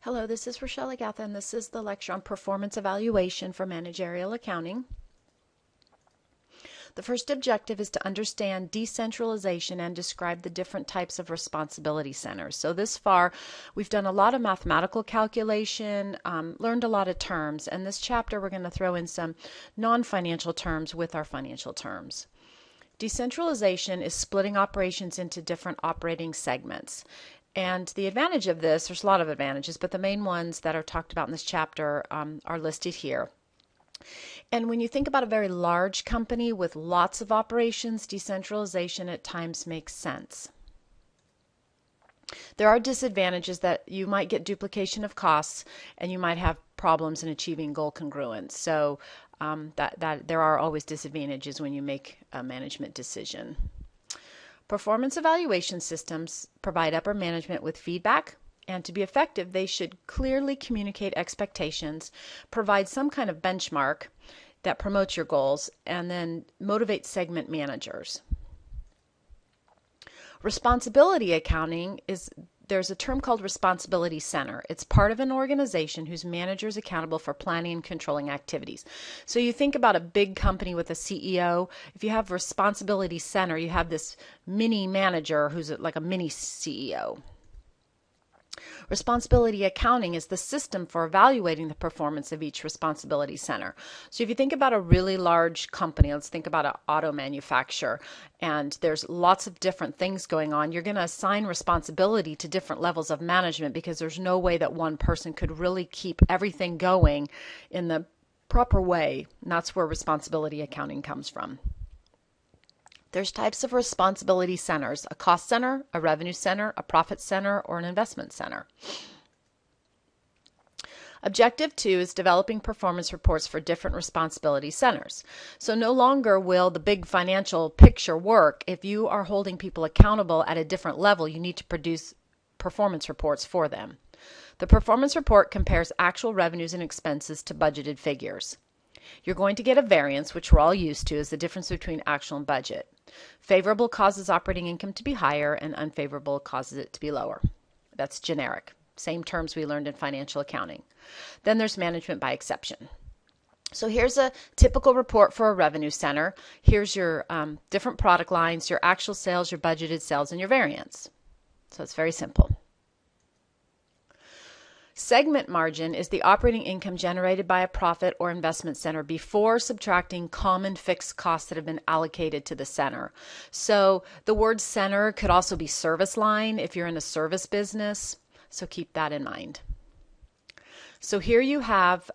Hello, this is Rochelle Agatha, and this is the lecture on performance evaluation for managerial accounting. The first objective is to understand decentralization and describe the different types of responsibility centers. So this far, we've done a lot of mathematical calculation, learned a lot of terms, and this chapter we're going to throw in some non-financial terms with our financial terms. Decentralization is splitting operations into different operating segments. And the advantage of this, there's a lot of advantages, but the main ones that are talked about in this chapter are listed here. And when you think about a very large company with lots of operations, decentralization at times makes sense. There are disadvantages that you might get duplication of costs and you might have problems in achieving goal congruence. So there are always disadvantages when you make a management decision. Performance evaluation systems provide upper management with feedback, and to be effective, they should clearly communicate expectations, provide some kind of benchmark that promotes your goals, and then motivate segment managers. Responsibility accounting there's a term called responsibility center. It's part of an organization whose manager is accountable for planning and controlling activities. So you think about a big company with a CEO. If you have responsibility center, you have this mini manager who's like a mini CEO. Responsibility accounting is the system for evaluating the performance of each responsibility center. So if you think about a really large company, let's think about an auto manufacturer, and there's lots of different things going on, you're going to assign responsibility to different levels of management because there's no way that one person could really keep everything going in the proper way. And that's where responsibility accounting comes from. There's types of responsibility centers: a cost center, a revenue center, a profit center, or an investment center. Objective 2 is developing performance reports for different responsibility centers. So no longer will the big financial picture work. If you are holding people accountable at a different level, you need to produce performance reports for them. The performance report compares actual revenues and expenses to budgeted figures. You're going to get a variance, which we're all used to, is the difference between actual and budget. Favorable causes operating income to be higher, and unfavorable causes it to be lower. That's generic. Same terms we learned in financial accounting. Then there's management by exception. So here's a typical report for a revenue center. Here's your different product lines, your actual sales, your budgeted sales, and your variance. So it's very simple. Segment margin is the operating income generated by a profit or investment center before subtracting common fixed costs that have been allocated to the center. So the word center could also be service line if you're in a service business. So keep that in mind. So here you have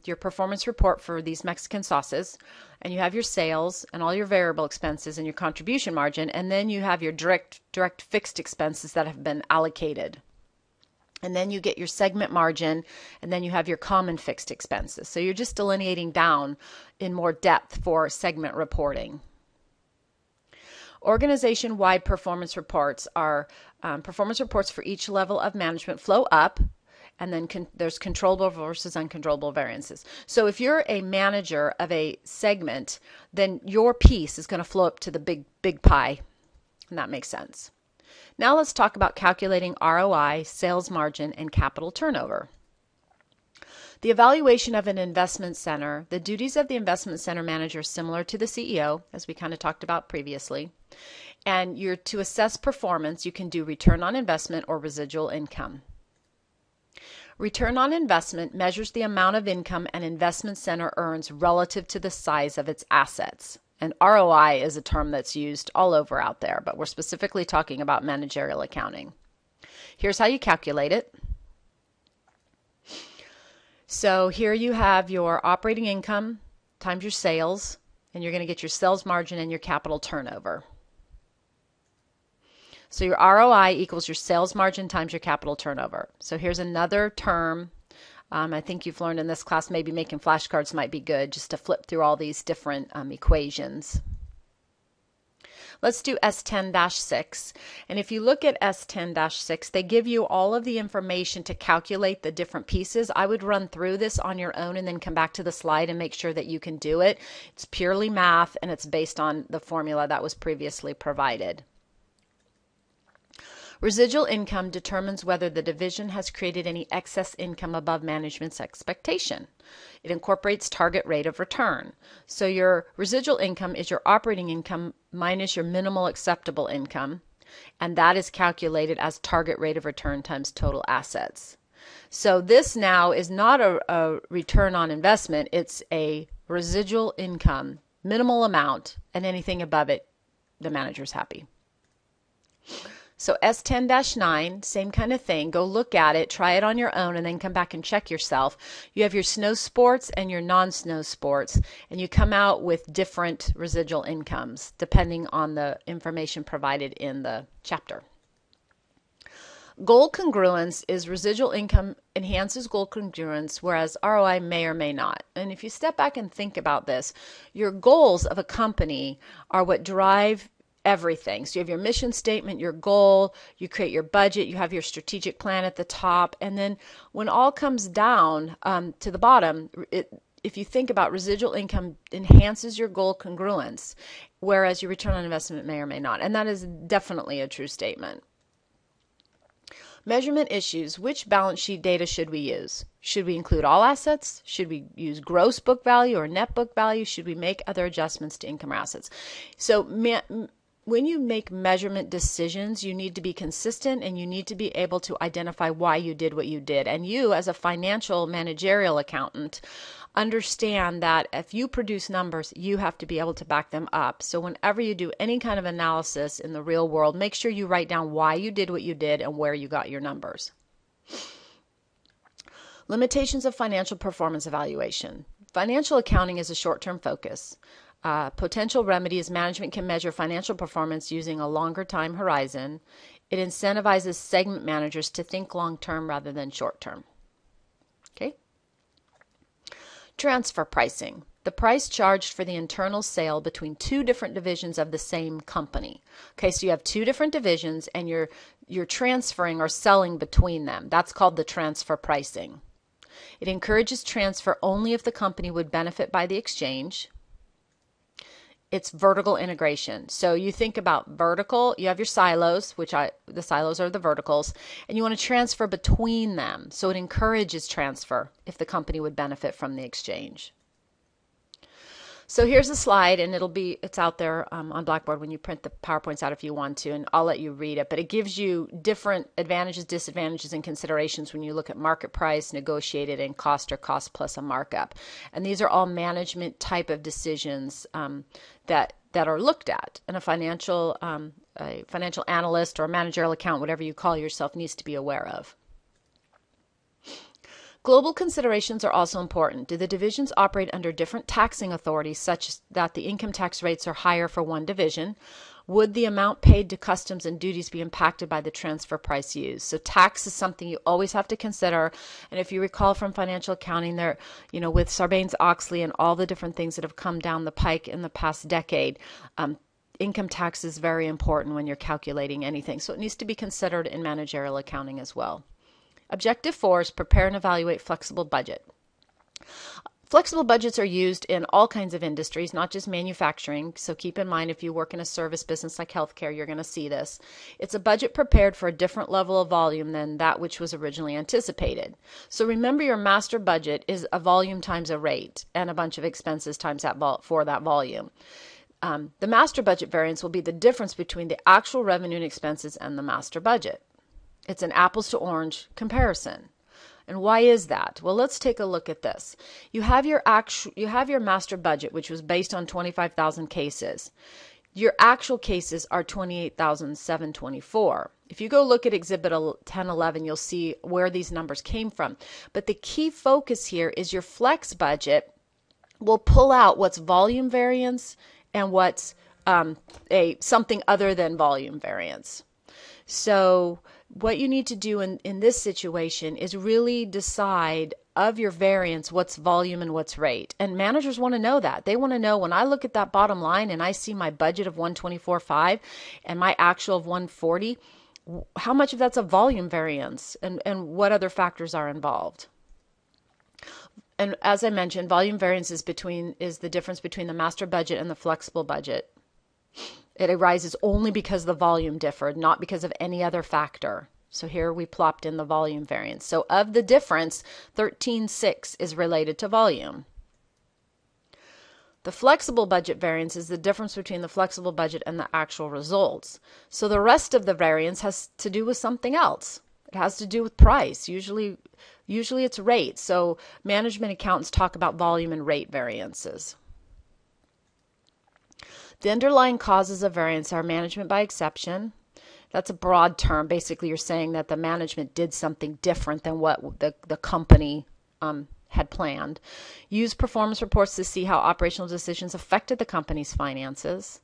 your performance report for these Mexican sauces, and you have your sales and all your variable expenses and your contribution margin, and then you have your direct fixed expenses that have been allocated. And then you get your segment margin, and then you have your common fixed expenses. So you're just delineating down in more depth for segment reporting. Organization-wide performance reports are performance reports for each level of management flow up, and then there's controllable versus uncontrollable variances. So if you're a manager of a segment, then your piece is going to flow up to the big pie, and that makes sense. Now let's talk about calculating ROI, sales margin, and capital turnover. The evaluation of an investment center, the duties of the investment center manager are similar to the CEO, as we kind of talked about previously. And to assess performance, you can do return on investment or residual income. Return on investment measures the amount of income an investment center earns relative to the size of its assets. And ROI is a term that's used all over out there, but we're specifically talking about managerial accounting. Here's how you calculate it. So here you have your operating income times your sales, and you're going to get your sales margin and your capital turnover. So your ROI equals your sales margin times your capital turnover. So here's another term. I think you've learned in this class, maybe making flashcards might be good just to flip through all these different equations. Let's do S10-6. And if you look at S10-6, they give you all of the information to calculate the different pieces. I would run through this on your own and then come back to the slide and make sure that you can do it. It's purely math, and it's based on the formula that was previously provided. Residual income determines whether the division has created any excess income above management's expectation. It incorporates target rate of return. So your residual income is your operating income minus your minimal acceptable income, and that is calculated as target rate of return times total assets. So this now is not a return on investment, it's a residual income, minimal amount, and anything above it, the manager's happy. So S10-9, same kind of thing. Go look at it, try it on your own, and then come back and check yourself. You have your snow sports and your non-snow sports, and you come out with different residual incomes depending on the information provided in the chapter. Goal congruence is residual income enhances goal congruence, whereas ROI may or may not. And if you step back and think about this, your goals of a company are what drive everything. So you have your mission statement, your goal, you create your budget, you have your strategic plan at the top, and then when all comes down to the bottom, if you think about residual income enhances your goal congruence, whereas your return on investment may or may not. And that is definitely a true statement. Measurement issues. Which balance sheet data should we use? Should we include all assets? Should we use gross book value or net book value? Should we make other adjustments to income or assets? So when you make measurement decisions, you need to be consistent and you need to be able to identify why you did what you did. And you, as a financial managerial accountant, understand that if you produce numbers, you have to be able to back them up. So whenever you do any kind of analysis in the real world, make sure you write down why you did what you did and where you got your numbers. Limitations of financial performance evaluation. Financial accounting is a short-term focus. Potential remedy is management can measure financial performance using a longer time horizon. It incentivizes segment managers to think long-term rather than short-term. Okay. Transfer pricing. The price charged for the internal sale between two different divisions of the same company. Okay, so you have two different divisions and you're transferring or selling between them. That's called the transfer pricing. It encourages transfer only if the company would benefit by the exchange. It's vertical integration. So you think about vertical, you have your silos, the silos are the verticals, and you want to transfer between them. So it encourages transfer if the company would benefit from the exchange. So here's a slide, and it's out there on Blackboard when you print the PowerPoints out if you want to, and I'll let you read it. But it gives you different advantages, disadvantages, and considerations when you look at market price, negotiated, and cost or cost plus a markup. And these are all management type of decisions that are looked at, and a financial analyst or a managerial accountant, whatever you call yourself, needs to be aware of. Global considerations are also important. Do the divisions operate under different taxing authorities such that the income tax rates are higher for one division? Would the amount paid to customs and duties be impacted by the transfer price used? So tax is something you always have to consider. And if you recall from financial accounting, there, with Sarbanes-Oxley and all the different things that have come down the pike in the past decade, income tax is very important when you're calculating anything. So it needs to be considered in managerial accounting as well. Objective 4 is prepare and evaluate flexible budget. Flexible budgets are used in all kinds of industries, not just manufacturing. So keep in mind, if you work in a service business like healthcare, you're going to see this. It's a budget prepared for a different level of volume than that which was originally anticipated. So remember, your master budget is a volume times a rate and a bunch of expenses times for that volume. The master budget variance will be the difference between the actual revenue and expenses and the master budget. It's an apples to orange comparison. And why is that? Well, let's take a look at this. You have your master budget, which was based on 25,000 cases. Your actual cases are 28,724. If you go look at Exhibit 1011, you'll see where these numbers came from. But the key focus here is your flex budget will pull out what's volume variance and what's something other than volume variance. So what you need to do in this situation is really decide of your variance what's volume and what's rate. And managers want to know that. They want to know, when I look at that bottom line and I see my budget of 124.5 and my actual of 140, how much of that's a volume variance and what other factors are involved. And as I mentioned, volume variance is the difference between the master budget and the flexible budget. It arises only because the volume differed, not because of any other factor. So here we plopped in the volume variance. So of the difference, 13.6 is related to volume. The flexible budget variance is the difference between the flexible budget and the actual results. So the rest of the variance has to do with something else. It has to do with price. Usually it's rate. So management accountants talk about volume and rate variances. The underlying causes of variance are management by exception. That's a broad term. Basically, you're saying that the management did something different than what the company had planned. Use performance reports to see how operational decisions affected the company's finances.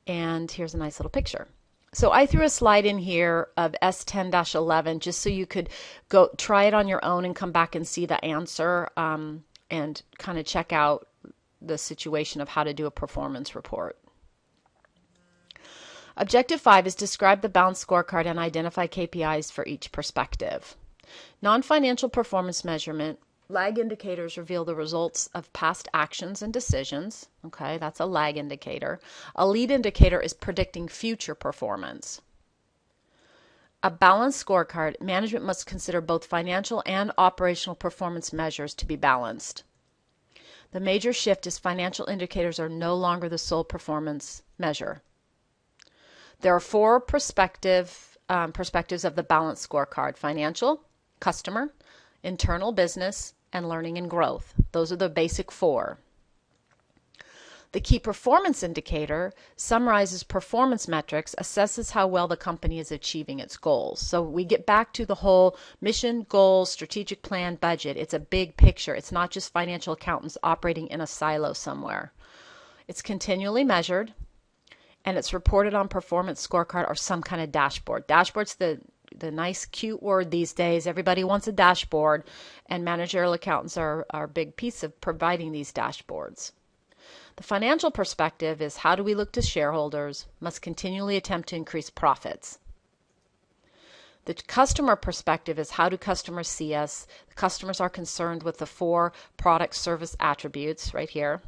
And here's a nice little picture. So I threw a slide in here of S10-11 just so you could go try it on your own and come back and see the answer and kind of check out the situation of how to do a performance report. Objective 5 is describe the balanced scorecard and identify KPIs for each perspective. Non-financial performance measurement. Lag indicators reveal the results of past actions and decisions. Okay, that's a lag indicator. A lead indicator is predicting future performance. A balanced scorecard, management must consider both financial and operational performance measures to be balanced. The major shift is financial indicators are no longer the sole performance measure. There are 4 perspectives of the balanced scorecard: financial, customer, internal business, and learning and growth. Those are the basic 4. The key performance indicator summarizes performance metrics, assesses how well the company is achieving its goals. So we get back to the whole mission, goals, strategic plan, budget. It's a big picture. It's not just financial accountants operating in a silo somewhere. It's continually measured, and it's reported on performance scorecard or some kind of dashboard. Dashboard's the nice, cute word these days. Everybody wants a dashboard, and managerial accountants are a big piece of providing these dashboards. The financial perspective is how do we look to shareholders, must continually attempt to increase profits. The customer perspective is how do customers see us? The customers are concerned with the 4 product service attributes right here.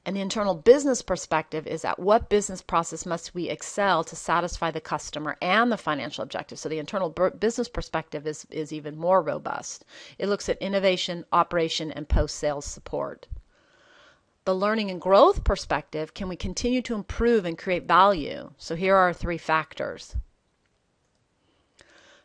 And the internal business perspective is at what business process must we excel to satisfy the customer and the financial objectives. So the internal business perspective is even more robust. It looks at innovation, operation, and post-sales support. The learning and growth perspective, can we continue to improve and create value? So here are 3 factors.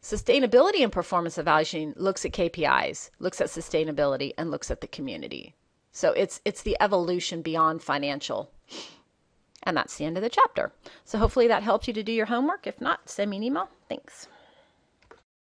Sustainability and performance evaluation looks at KPIs, looks at sustainability, and looks at the community. So it's the evolution beyond financial. And that's the end of the chapter. So hopefully that helps you to do your homework. If not, send me an email. Thanks.